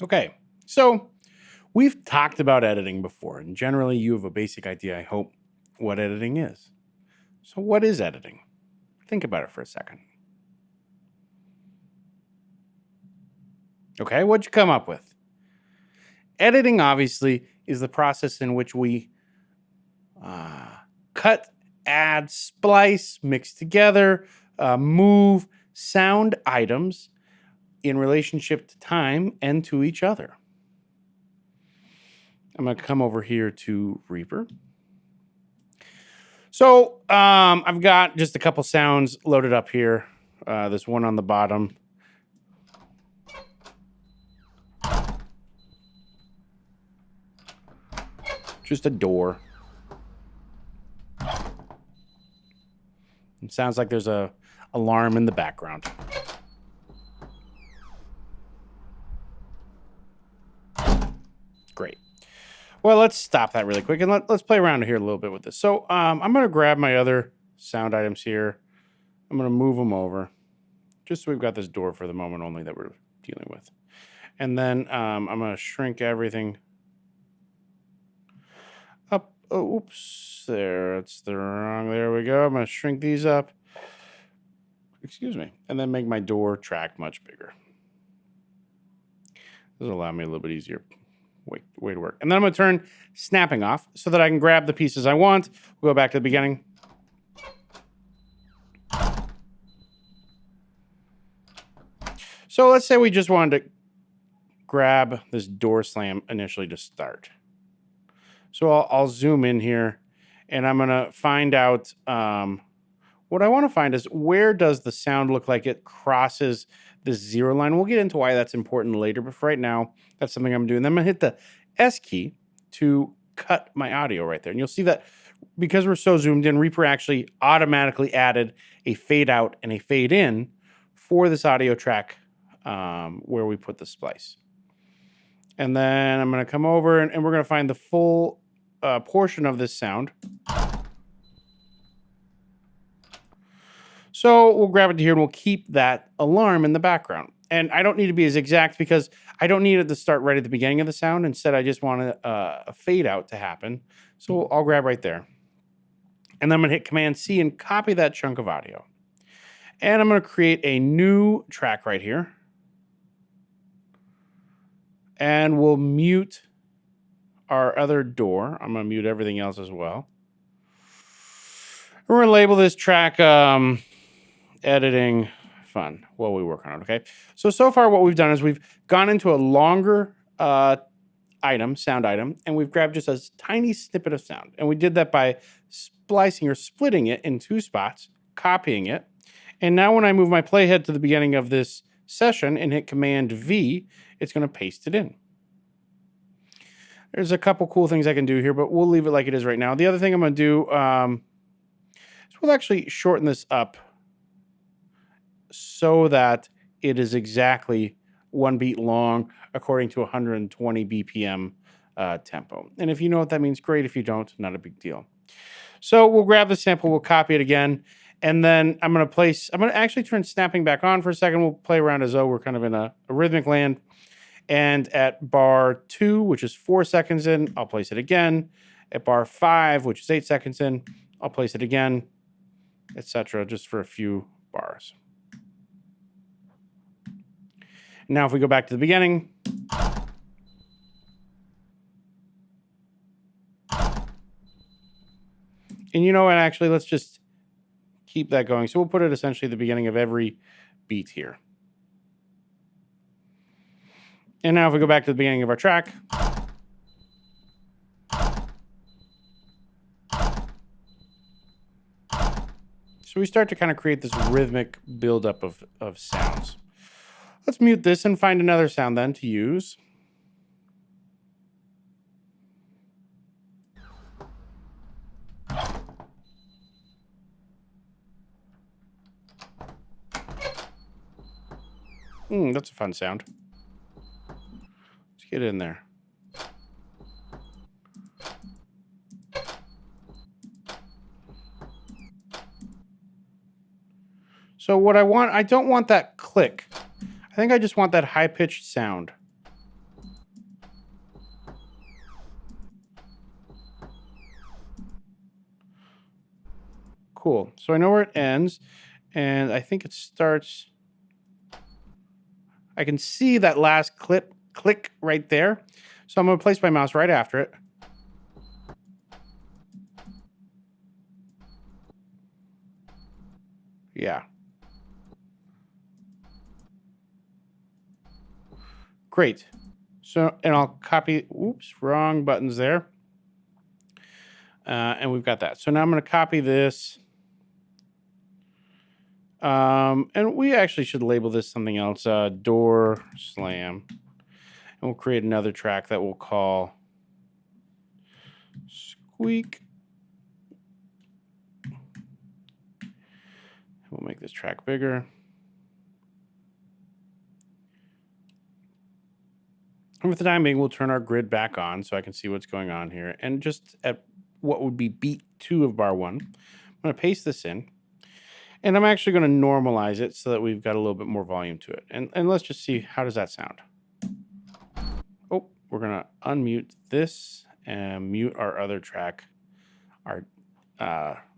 Okay, so we've talked about editing before, and generally you have a basic idea, I hope, what editing is. So, what is editing? Think about it for a second. Okay, what'd you come up with? Editing, obviously, is the process in which we uh, cut, add, splice, mix together, move sound items in relationship to time and to each other. I'm going to come over here to Reaper. So I've got just a couple sounds loaded up here. This one on the bottom. Just a door. It sounds like there's a alarm in the background. Great. Well, let's stop that really quick and let's play around here a little bit with this. So I'm going to grab my other sound items here. I'm going to move them over just so we've got this door for the moment only that we're dealing with. And then I'm going to shrink everything up. Oh, oops, that's the wrong. There we go. I'm going to shrink these up. Excuse me. And then make my door track much bigger. This will allow me a little bit easier way to work. And then I'm going to turn snapping off so that I can grab the pieces I want. We'll go back to the beginning. So let's say we just wanted to grab this door slam initially to start. So I'll zoom in here and I'm going to find out what I want to find is where does the sound look like it crosses the zero line. We'll get into why that's important later, but for right now, that's something I'm doing. Then I'm going to hit the S key to cut my audio right there. And you'll see that because we're so zoomed in, Reaper actually automatically added a fade out and a fade in for this audio track where we put the splice. And then I'm going to come over and we're going to find the full portion of this sound. So we'll grab it here and we'll keep that alarm in the background. And I don't need to be as exact because I don't need it to start right at the beginning of the sound. Instead, I just want a fade out to happen. So I'll grab right there. And then I'm going to hit Command C and copy that chunk of audio. And I'm going to create a new track right here. And we'll mute our other door. I'm going to mute everything else as well. We're going to label this track editing fun while we work on it, okay? So far what we've done is we've gone into a longer sound item, and we've grabbed just a tiny snippet of sound. And we did that by splicing or splitting it in two spots, copying it. And now when I move my playhead to the beginning of this session and hit Command V, it's going to paste it in. There's a couple cool things I can do here, but we'll leave it like it is right now. The other thing I'm going to do is we'll actually shorten this up so that it is exactly 1 beat long according to 120 BPM tempo. And if you know what that means, great. If you don't, not a big deal. So we'll grab the sample, we'll copy it again, and then I'm going to actually turn snapping back on for a second. We'll play around as though we're kind of in a rhythmic land. And at bar 2, which is 4 seconds in, I'll place it again. At bar 5, which is 8 seconds in, I'll place it again, etc., just for a few bars. Now, if we go back to the beginning, and you know what, actually, let's just keep that going. So we'll put it essentially at the beginning of every beat here. And now if we go back to the beginning of our track, so we start to kind of create this rhythmic buildup of sounds. Let's mute this and find another sound then to use. That's a fun sound. Let's get in there. So what I don't want that click. I think I just want that high-pitched sound. Cool. So I know where it ends, and I think it starts. I can see that last click right there. So I'm going to place my mouse right after it. Yeah. Great. So, and I'll copy, oops, wrong buttons there. And we've got that. So now I'm going to copy this. And we actually should label this something else, door slam. And we'll create another track that we'll call squeak. We'll make this track bigger. And for the time being, we'll turn our grid back on so I can see what's going on here. And just at what would be beat 2 of bar 1, I'm going to paste this in. And I'm actually going to normalize it so that we've got a little bit more volume to it. And let's just see, how does that sound? Oh, we're going to unmute this and mute our other track, our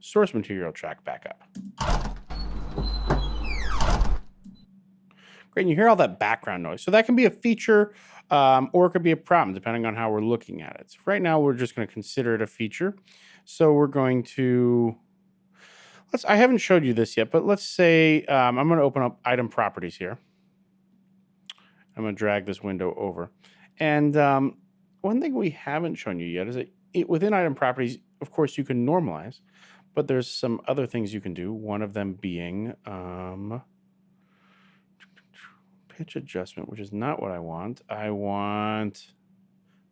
source material track back up. Great, and you hear all that background noise. So that can be a feature or it could be a problem depending on how we're looking at it. So right now, we're just going to consider it a feature. So we're going to... I haven't showed you this yet, but let's say I'm going to open up item properties here. I'm going to drag this window over. And one thing we haven't shown you yet is that within item properties, of course, you can normalize, but there's some other things you can do. One of them being pitch adjustment, which is not what I want. I want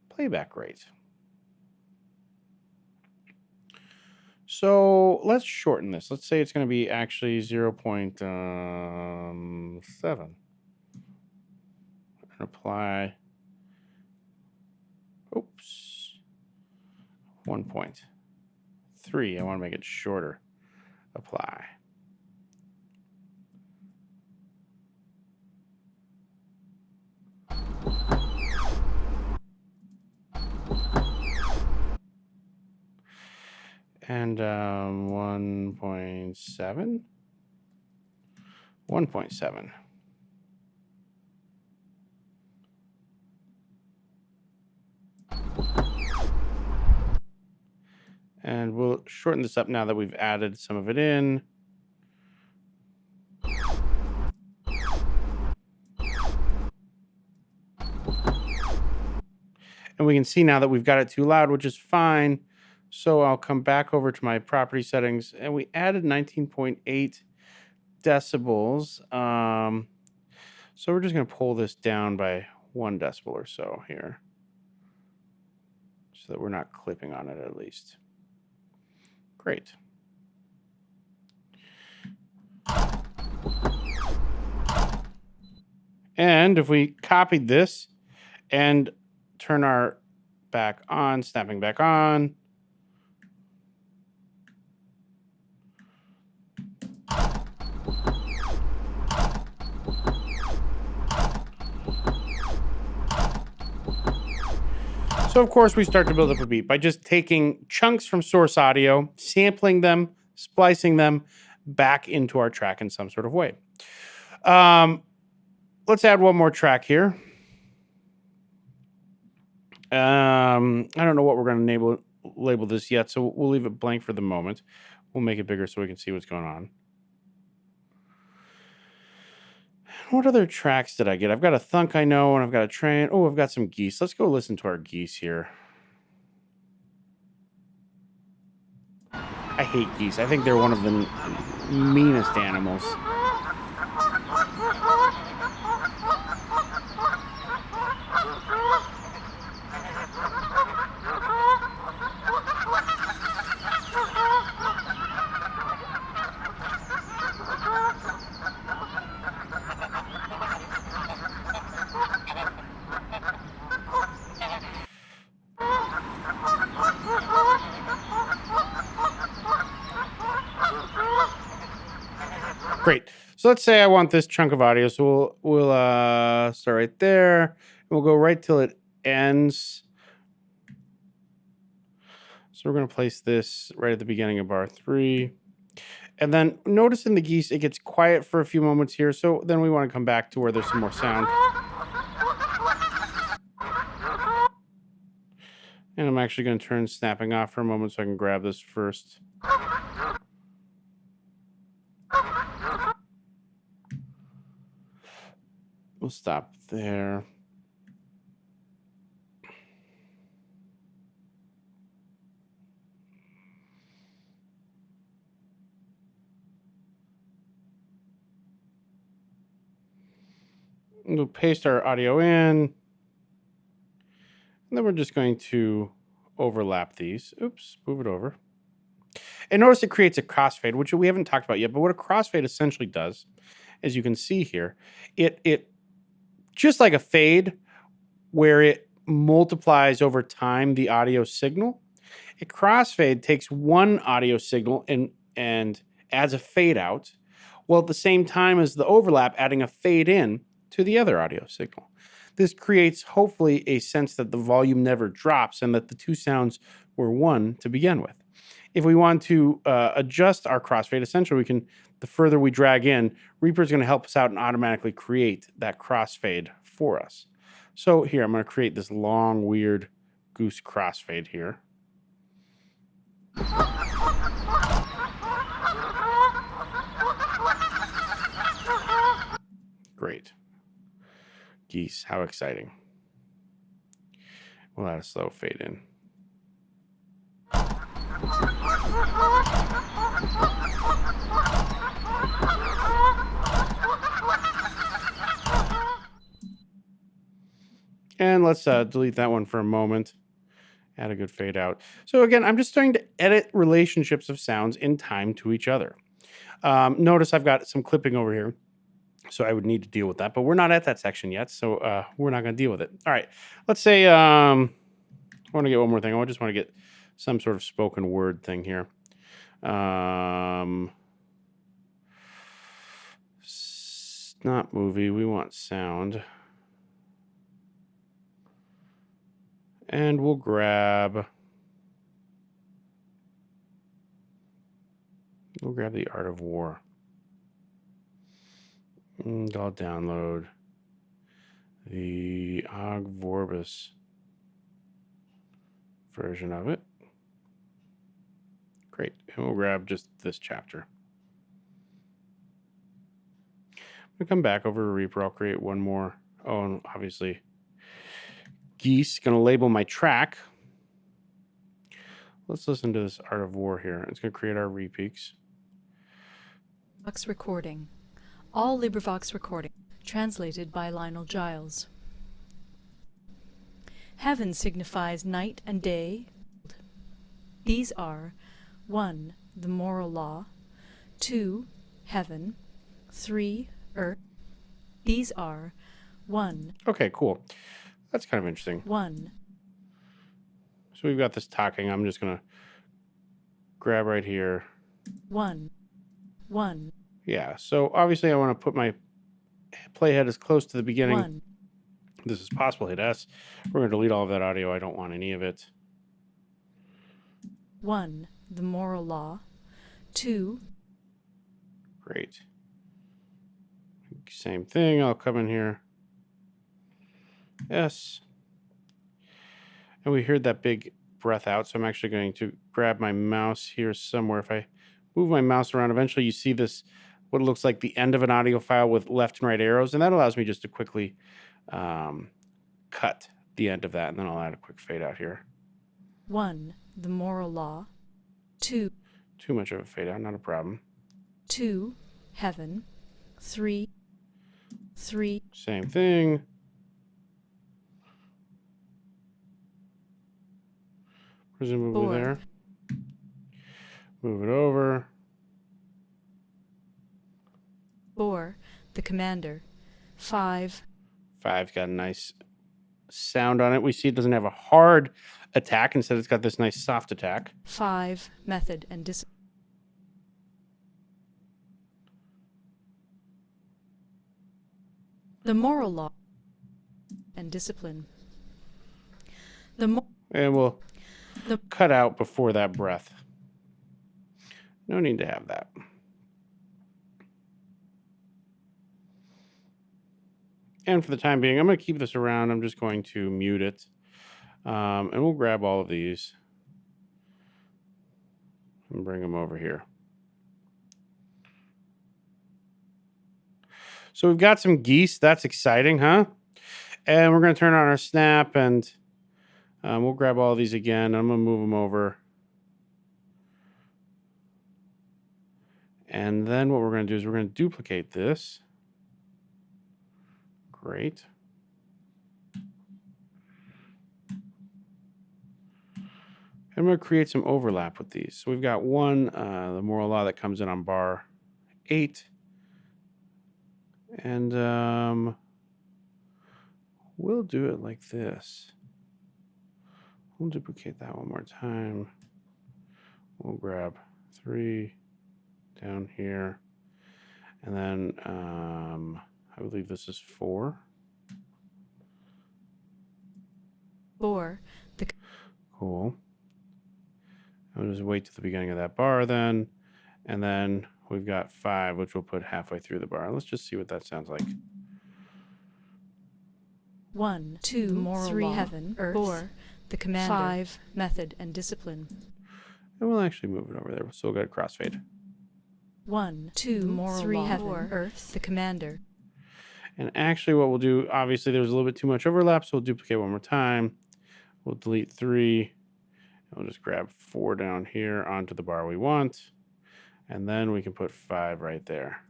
playback rate. So let's shorten this. Let's say it's going to be actually 0.7. And apply. Oops. 1.3. I want to make it shorter. Apply. And 1.7. 1.7. And we'll shorten this up now that we've added some of it in. And we can see now that we've got it too loud, which is fine. So I'll come back over to my property settings, and we added 19.8 decibels. So we're just going to pull this down by 1 decibel or so here, so that we're not clipping on it at least. Great. And if we copied this and turn our back on, snapping back on, so of course we start to build up a beat by just taking chunks from source audio, sampling them, splicing them back into our track in some sort of way. Let's add one more track here. I don't know what we're going to label this yet, so we'll leave it blank for the moment. We'll make it bigger so we can see what's going on. What other tracks did I get? I've got a thunk, I know, and I've got a train. Oh, I've got some geese. Let's go listen to our geese here. I hate geese. I think they're one of the meanest animals. Great. So let's say I want this chunk of audio. So we'll start right there. We'll go right till it ends. So we're going to place this right at the beginning of bar 3. And then notice in the geese, it gets quiet for a few moments here. So then we want to come back to where there's some more sound. And I'm actually going to turn snapping off for a moment so I can grab this first. We'll stop there. We'll paste our audio in. And then we're just going to overlap these. Oops, move it over. And notice it creates a crossfade, which we haven't talked about yet. But what a crossfade essentially does, as you can see here, it just like a fade where it multiplies over time the audio signal. A crossfade takes one audio signal and adds a fade out, while at the same time as the overlap adding a fade in to the other audio signal. This creates hopefully a sense that the volume never drops and that the two sounds were one to begin with. If we want to adjust our crossfade, essentially the further we drag in, Reaper is going to help us out and automatically create that crossfade for us. So here, I'm going to create this long, weird goose crossfade here. Great. Geese, how exciting. We'll add a slow fade in. And let's delete that one for a moment. Add a good fade out. So again, I'm just starting to edit relationships of sounds in time to each other. Notice I've got some clipping over here. So I would need to deal with that, but we're not at that section yet, so we're not going to deal with it. All right, let's say I want to get one more thing. I just want to get some sort of spoken word thing here. Not movie. We want sound. And we'll grab the Art of War. And I'll download the Og Vorbis version of it. Great. And we'll grab just this chapter. I'm going to come back over to Reaper. I'll create one more. Oh, and obviously, Geese. Going to label my track. Let's listen to this Art of War here. It's going to create our repeats. Vox recording. All LibriVox recording. Translated by Lionel Giles. Heaven signifies night and day. These are 1. The moral law. 2. Heaven. 3. Earth. These are 1. Okay, cool. That's kind of interesting. 1. So we've got this talking. I'm just going to grab right here. 1. 1. Yeah, so obviously I want to put my playhead as close to the beginning. 1. This is possible. Hit S. We're going to delete all of that audio. I don't want any of it. 1. The moral law. 2. Great. Same thing. I'll come in here. S. And we heard that big breath out, so I'm actually going to grab my mouse here somewhere. If I move my mouse around, eventually you see this, what looks like the end of an audio file with left and right arrows, and that allows me just to quickly cut the end of that, and then I'll add a quick fade out here. 1. The moral law. 2. Too much of a fade out, not a problem. 2. Heaven. 3. 3. Same thing. Presumably 4. there. Move it over. 4. The commander. 5. 5's got a nice sound on it. We see it doesn't have a hard attack. Instead, it's got this nice soft attack. 5. Method and discipline. The moral law and discipline. And we'll cut out before that breath. No need to have that. And for the time being, I'm going to keep this around. I'm just going to mute it. And we'll grab all of these and bring them over here. So we've got some geese. That's exciting, huh? And we're going to turn on our snap, and we'll grab all of these again. I'm going to move them over. And then what we're going to do is we're going to duplicate this. Great. I'm going to create some overlap with these. So we've got one, the moral law that comes in on bar 8. And we'll do it like this. We'll duplicate that one more time. We'll grab 3 down here. And then I believe this is 4. 4. Cool. I'll just wait to the beginning of that bar then. And then we've got 5, which we'll put halfway through the bar. Let's just see what that sounds like. 1, 2, moral 3, law, heaven, earth, 4, the commander, 5, method and discipline. And we'll actually move it over there. We'll still get a crossfade. 1, 2, moral 3, law, heaven, 4, earth, the commander. And actually what we'll do, obviously there was a little bit too much overlap, so we'll duplicate one more time. We'll delete 3. We'll just grab 4 down here onto the bar we want. And then we can put 5 right there.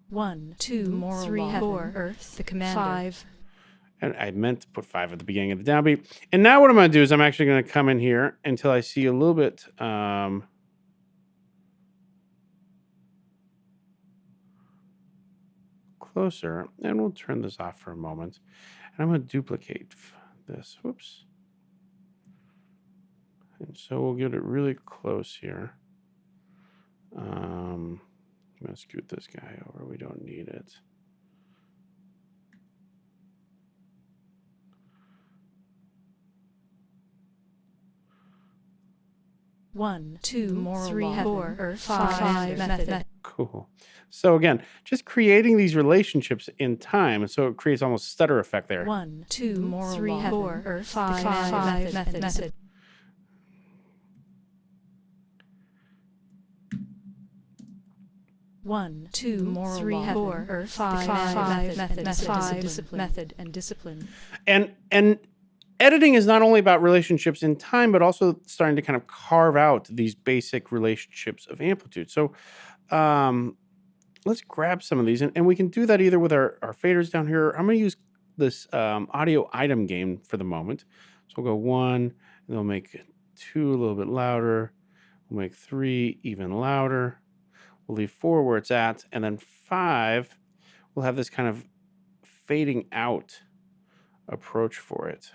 1, 2, moral 3, law, heaven, 4, earth, the commander. 5. And I meant to put 5 at the beginning of the downbeat. And now what I'm going to do is I'm actually going to come in here until I see a little bit closer. And we'll turn this off for a moment. And I'm going to duplicate this. Whoops. And so we'll get it really close here. I'm going to scoot this guy over. We don't need it. One, 2, moral 3, heaven, 4, earth, 5, method. Cool. So again, just creating these relationships in time, and so it creates almost stutter effect there. 1, 2, moral 3, heaven, 4, earth, 5, method. 1, 2, moral 3, heaven, 4, earth, 5, method and discipline. And editing is not only about relationships in time, but also starting to kind of carve out these basic relationships of amplitude. So let's grab some of these, and we can do that either with our faders down here. I'm going to use this audio item game for the moment. So we'll go 1, and then we'll make 2 a little bit louder. We'll make 3 even louder. We'll leave 4 where it's at, and then 5, we'll have this kind of fading out approach for it.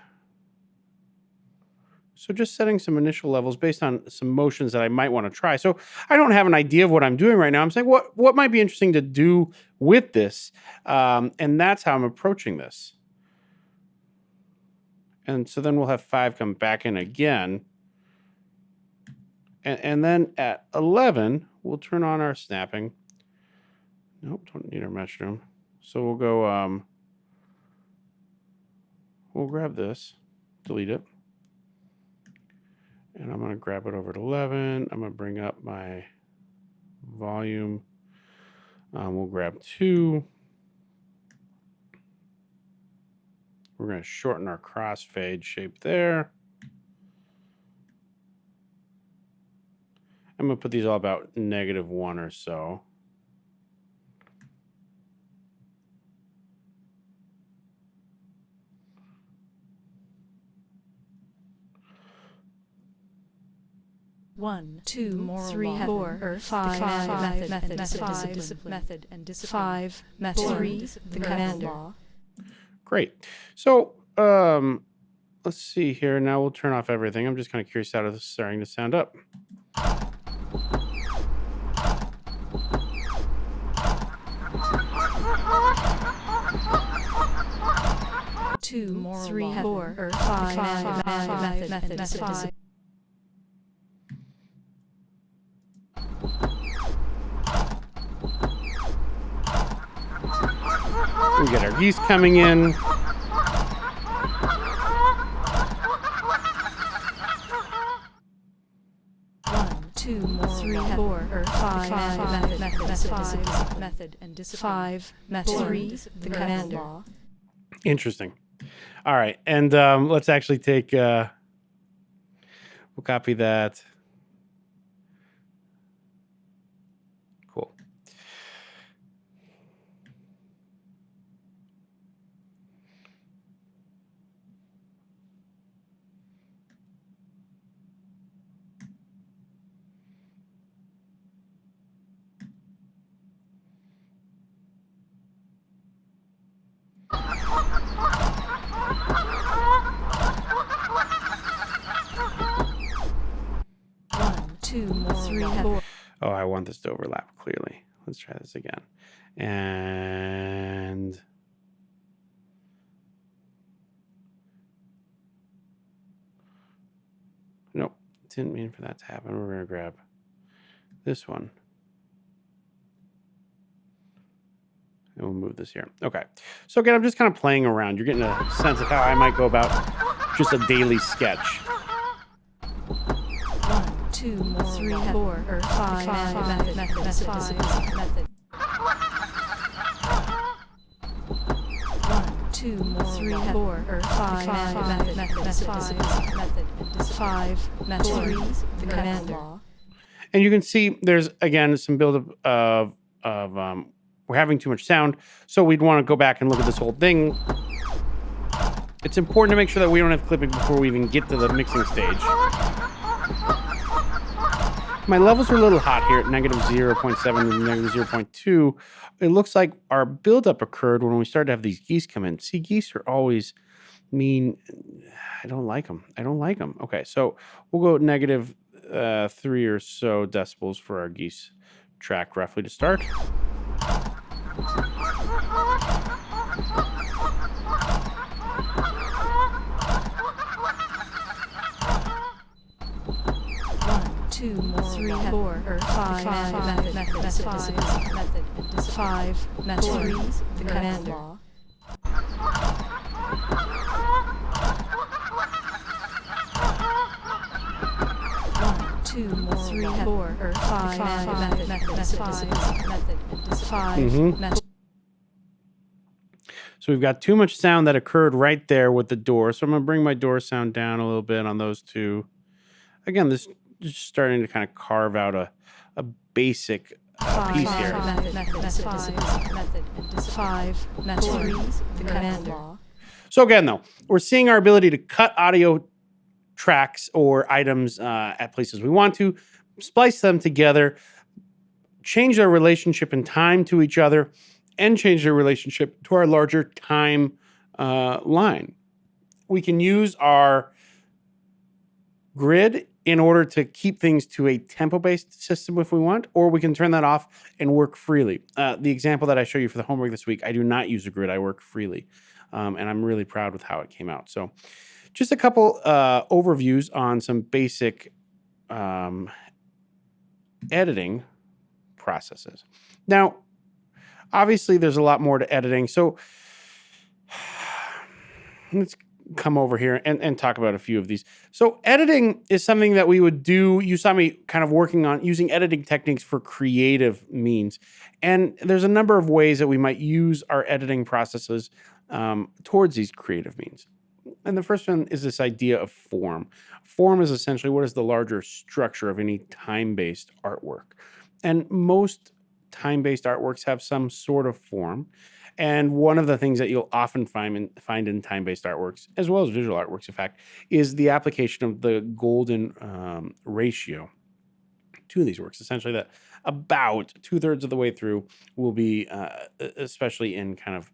So just setting some initial levels based on some motions that I might want to try. So I don't have an idea of what I'm doing right now. I'm saying what might be interesting to do with this, and that's how I'm approaching this. And so then we'll have 5 come back in again. And then at 11, we'll turn on our snapping. Nope, don't need our metronome. So we'll go, we'll grab this, delete it. And I'm going to grab it over at 11. I'm going to bring up my volume. We'll grab 2. We're going to shorten our crossfade shape there. I'm going to put these all about -1 or so. One, 2, moral 3, heaven, 4, earth, 5, method and discipline. 5, method, 3, the commander. Law. Great. So let's see here. Now we'll turn off everything. I'm just kind of curious how this is starting to sound up. Two, moral 3, heaven, 4, earth, 5, method, discipline. We get our geese coming in. Two, three, four, or five, method and discipline. Three, the commander. Interesting. All right, and let's actually take. We'll copy that. Cool. Two, three, four. Oh, I want this to overlap clearly. Let's try this again. And nope, didn't mean for that to happen. We're gonna grab this one. And we'll move this here. Okay. So again, I'm just kind of playing around. You're getting a sense of how I might go about just a daily sketch. Two, three, four, or five, method. Two, three, four, or five, method. Three, the commander. And you can see there's again some buildup of we're having too much sound, so we'd want to go back and look at this whole thing. It's important to make sure that we don't have clipping before we even get to the mixing stage. My levels are a little hot here at negative 0.7 and negative 0.2. It looks like our buildup occurred when we started to have these geese come in. See, geese are always mean. I don't like them. I don't like them. Okay, so we'll go negative 3 or so decibels for our geese track roughly to start. Two, three, four, or five, method. Three, the commander. Two, three, four, or five, method. So we've got too much sound that occurred right there with the door. So I'm going to bring my door sound down a little bit on those two. Again, this is just starting to kind of carve out a basic piece here. So again, though, we're seeing our ability to cut audio tracks or items at places we want to, splice them together, change their relationship in time to each other, and change their relationship to our larger time line. We can use our grid in order to keep things to a tempo-based system if we want, or we can turn that off and work freely. The example that I show you for the homework this week, I do not use a grid, I work freely. And I'm really proud with how it came out. So just a couple overviews on some basic editing processes. Now, obviously, there's a lot more to editing. So let's come over here and talk about a few of these. So editing is something that we would do. You saw me kind of working on using editing techniques for creative means. And there's a number of ways that we might use our editing processes towards these creative means. And the first one is this idea of form. Form is essentially what is the larger structure of any time-based artwork. And most time-based artworks have some sort of form. And one of the things that you'll often find in time-based artworks, as well as visual artworks, in fact, is the application of the golden ratio to these works. Essentially that about 2/3 of the way through will be, especially in kind of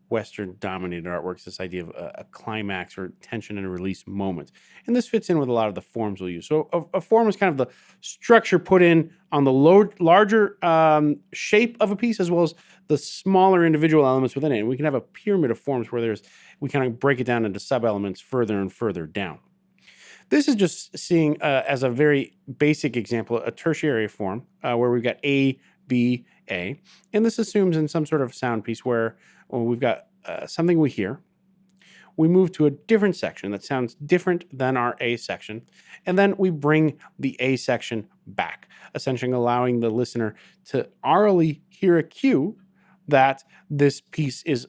Western-dominated artworks, this idea of a climax or tension and a release moment. And this fits in with a lot of the forms we'll use. So a form is kind of the structure put in on the larger shape of a piece as well as the smaller individual elements within it. And we can have a pyramid of forms where we kind of break it down into sub-elements further and further down. This is just seeing as a very basic example, a tertiary form where we've got A, B, A. And this assumes in some sort of sound piece where Well, we've got something we hear. We move to a different section that sounds different than our A section, and then we bring the A section back, essentially allowing the listener to orally hear a cue that this piece is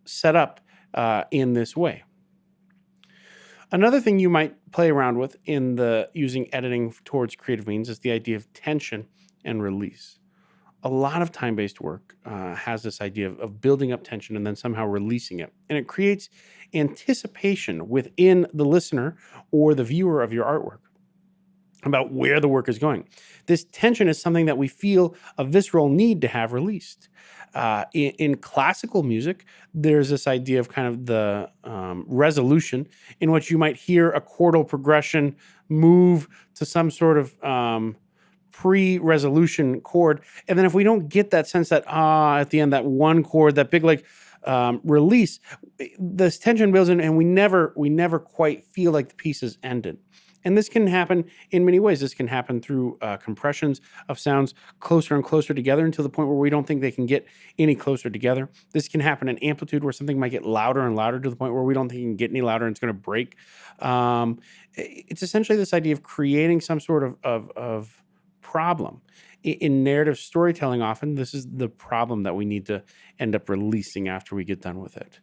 set up in this way. Another thing you might play around with in the using editing towards creative means is the idea of tension and release. A lot of time-based work has this idea of building up tension and then somehow releasing it. And it creates anticipation within the listener or the viewer of your artwork about where the work is going. This tension is something that we feel a visceral need to have released. In classical music, there's this idea of kind of the resolution in which you might hear a chordal progression move to some sort of pre-resolution chord, and then if we don't get that sense that at the end, that one chord, that big release, this tension builds in, and we never quite feel like the piece is ended. And this can happen in many ways. This can happen through compressions of sounds closer and closer together until the point where we don't think they can get any closer together. This can happen in amplitude where something might get louder and louder to the point where we don't think it can get any louder and it's going to break. It's essentially this idea of creating some sort of problem. In narrative storytelling, often this is the problem that we need to end up releasing after we get done with it.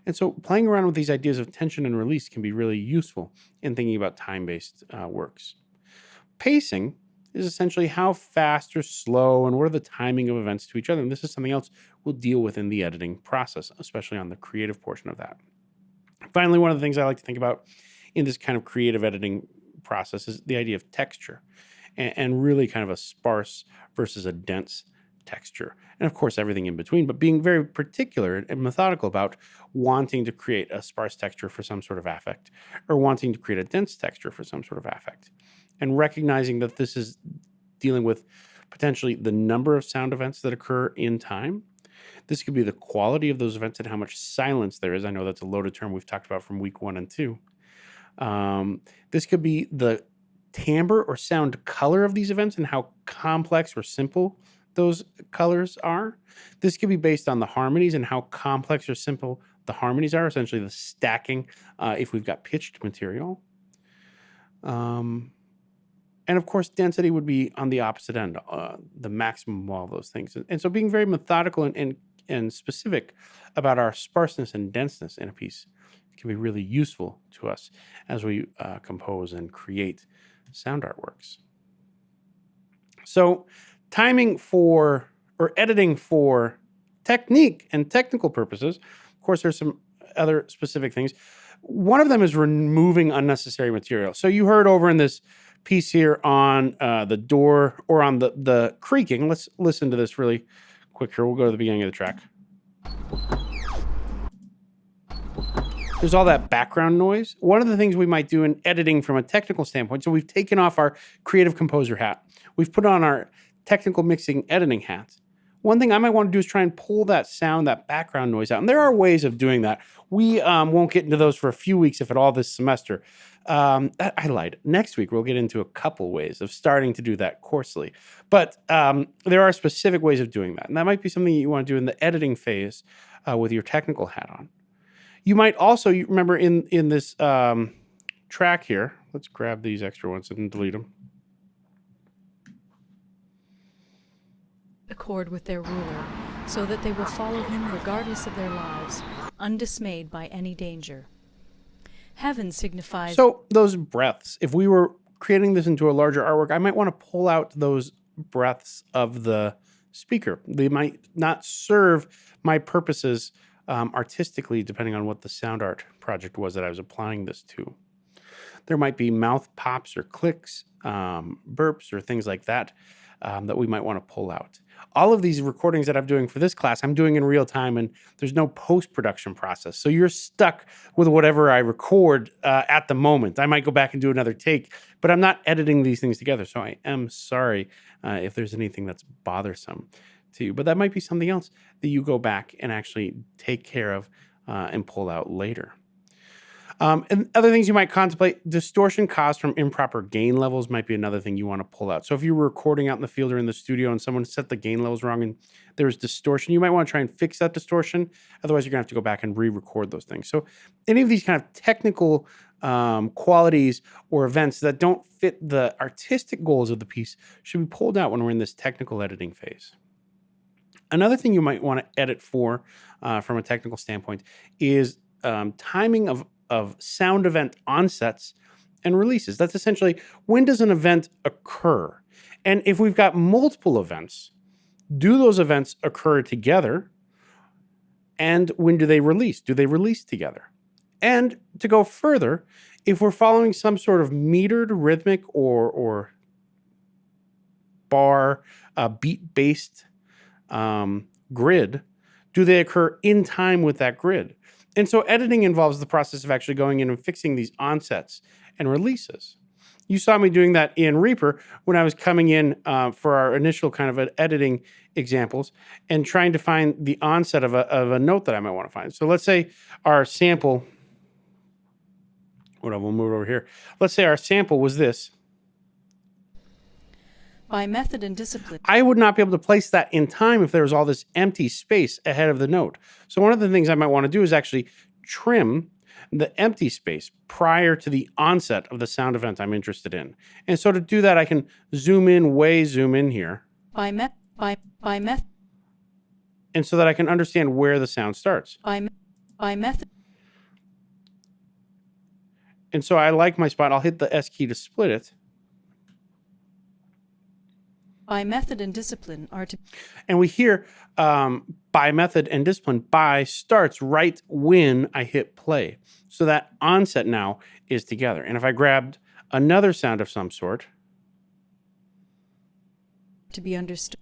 And so playing around with these ideas of tension and release can be really useful in thinking about time-based works. Pacing is essentially how fast or slow and what are the timing of events to each other. And this is something else we'll deal with in the editing process, especially on the creative portion of that. Finally, one of the things I like to think about in this kind of creative editing process is the idea of texture and really kind of a sparse versus a dense texture. And of course, everything in between, but being very particular and methodical about wanting to create a sparse texture for some sort of affect or wanting to create a dense texture for some sort of affect. And recognizing that this is dealing with potentially the number of sound events that occur in time. This could be the quality of those events and how much silence there is. I know that's a loaded term we've talked about from week 1 and 2. This could be the timbre or sound color of these events and how complex or simple those colors are. This could be based on the harmonies and how complex or simple the harmonies are, essentially the stacking if we've got pitched material. And of course, density would be on the opposite end, the maximum of all those things. And so being very methodical and specific about our sparseness and denseness in a piece can be really useful to us as we compose and create sound artworks. So timing for or editing for technique and technical purposes, of course, there's some other specific things. One of them is removing unnecessary material. So you heard over in this piece here on the door or on the creaking. Let's listen to this really quick here. We'll go to the beginning of the track. There's all that background noise. One of the things we might do in editing from a technical standpoint, so we've taken off our creative composer hat. We've put on our technical mixing editing hat. One thing I might want to do is try and pull that sound, that background noise out. And there are ways of doing that. We won't get into those for a few weeks, if at all, this semester. I lied. Next week, we'll get into a couple ways of starting to do that coarsely. But there are specific ways of doing that. And that might be something you want to do in the editing phase with your technical hat on. You might also, you remember in this track here, let's grab these extra ones and delete them. Accord with their ruler, so that they will follow him regardless of their lives, undismayed by any danger. Heaven signifies... So those breaths, if we were creating this into a larger artwork, I might want to pull out those breaths of the speaker. They might not serve my purposes artistically, depending on what the sound art project was that I was applying this to. There might be mouth pops or clicks, burps or things like that that we might want to pull out. All of these recordings that I'm doing for this class, I'm doing in real time, and there's no post-production process. So you're stuck with whatever I record at the moment. I might go back and do another take, but I'm not editing these things together. So I am sorry if there's anything that's bothersome to you. But that might be something else that you go back and actually take care of and pull out later. And other things you might contemplate, distortion caused from improper gain levels might be another thing you want to pull out. So if you were recording out in the field or in the studio and someone set the gain levels wrong and there's distortion, you might want to try and fix that distortion. Otherwise, you're going to have to go back and re-record those things. So any of these kind of technical qualities or events that don't fit the artistic goals of the piece should be pulled out when we're in this technical editing phase. Another thing you might want to edit for from a technical standpoint is timing of sound event onsets and releases. That's essentially, when does an event occur? And if we've got multiple events, do those events occur together? And when do they release? Do they release together? And to go further, if we're following some sort of metered rhythmic or bar beat-based grid, do they occur in time with that grid? And so editing involves the process of actually going in and fixing these onsets and releases. You saw me doing that in Reaper when I was coming in for our initial kind of editing examples and trying to find the onset of a note that I might want to find. So let's say our sample, we'll move it over here. Let's say our sample was this. By method and discipline. I would not be able to place that in time if there was all this empty space ahead of the note. So one of the things I might want to do is actually trim the empty space prior to the onset of the sound event I'm interested in. And so to do that, I can zoom in here. By method. And so that I can understand where the sound starts. By method. And so I like my spot. I'll hit the S key to split it. By method and discipline are to... And we hear by method and discipline, by starts right when I hit play. So that onset now is together. And if I grabbed another sound of some sort... To be understood.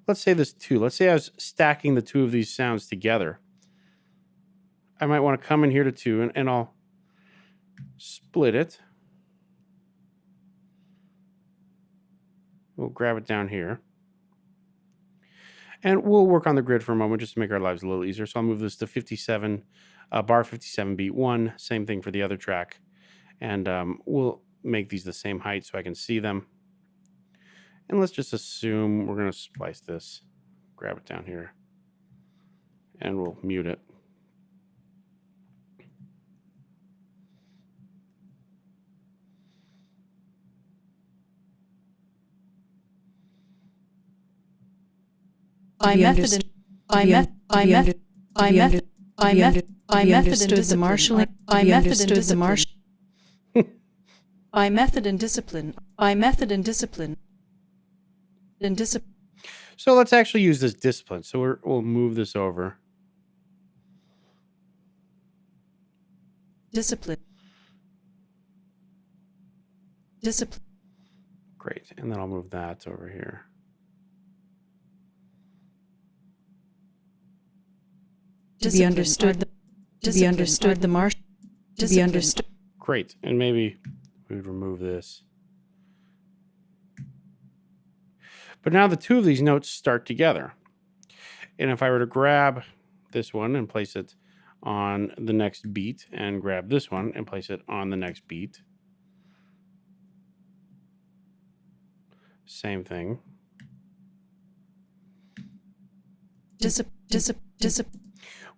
Let's say there's two. Let's say I was stacking the two of these sounds together. I might want to come in here to two and I'll split it. We'll grab it down here. And we'll work on the grid for a moment just to make our lives a little easier. So I'll move this to 57, bar 57, beat 1. Same thing for the other track. And we'll make these the same height so I can see them. And let's just assume we're going to splice this. Grab it down here. And we'll mute it. By method and discipline. By method and discipline. So let's actually use this discipline. So we'll move this over. Discipline. Great. And then I'll move that over here. To be understood. Great. And maybe we would remove this. But now the two of these notes start together. And if I were to grab this one and place it on the next beat and grab this one and place it on the next beat. Same thing.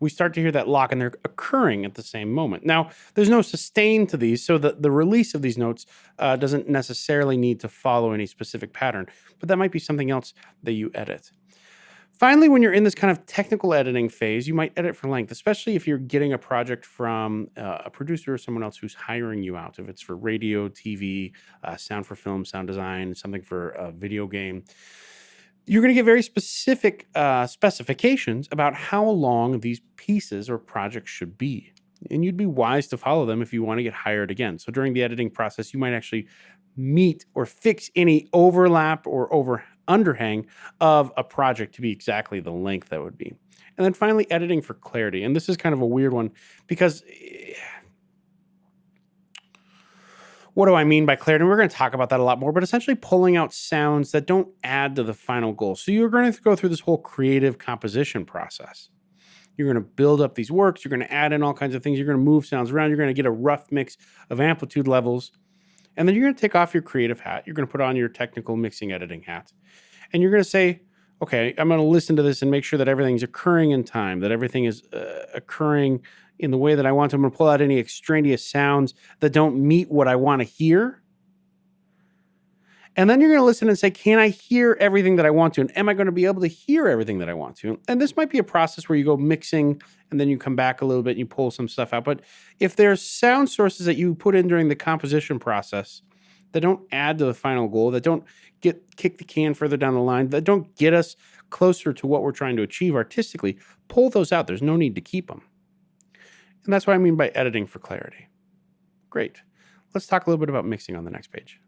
We start to hear that lock and they're occurring at the same moment. Now, there's no sustain to these, so the release of these notes doesn't necessarily need to follow any specific pattern, but that might be something else that you edit. Finally, when you're in this kind of technical editing phase, you might edit for length, especially if you're getting a project from a producer or someone else who's hiring you out. If it's for radio, TV, sound for film, sound design, something for a video game. You're going to get very specific specifications about how long these pieces or projects should be. And you'd be wise to follow them if you want to get hired again. So during the editing process, you might actually meet or fix any overlap or underhang of a project to be exactly the length that would be. And then finally, editing for clarity. And this is kind of a weird one because... What do I mean by clarity? We're going to talk about that a lot more, but essentially pulling out sounds that don't add to the final goal. So you're going to go through this whole creative composition process. You're going to build up these works. You're going to add in all kinds of things. You're going to move sounds around. You're going to get a rough mix of amplitude levels. And then you're going to take off your creative hat. You're going to put on your technical mixing editing hat. And you're going to say, okay, I'm going to listen to this and make sure that everything's occurring in time, that everything is occurring in the way that I want to. I'm going to pull out any extraneous sounds that don't meet what I want to hear. And then you're going to listen and say, can I hear everything that I want to? And am I going to be able to hear everything that I want to? And this might be a process where you go mixing and then you come back a little bit and you pull some stuff out. But if there's sound sources that you put in during the composition process that don't add to the final goal, that don't kick the can further down the line, that don't get us closer to what we're trying to achieve artistically, pull those out. There's no need to keep them. And that's what I mean by editing for clarity. Great. Let's talk a little bit about mixing on the next page.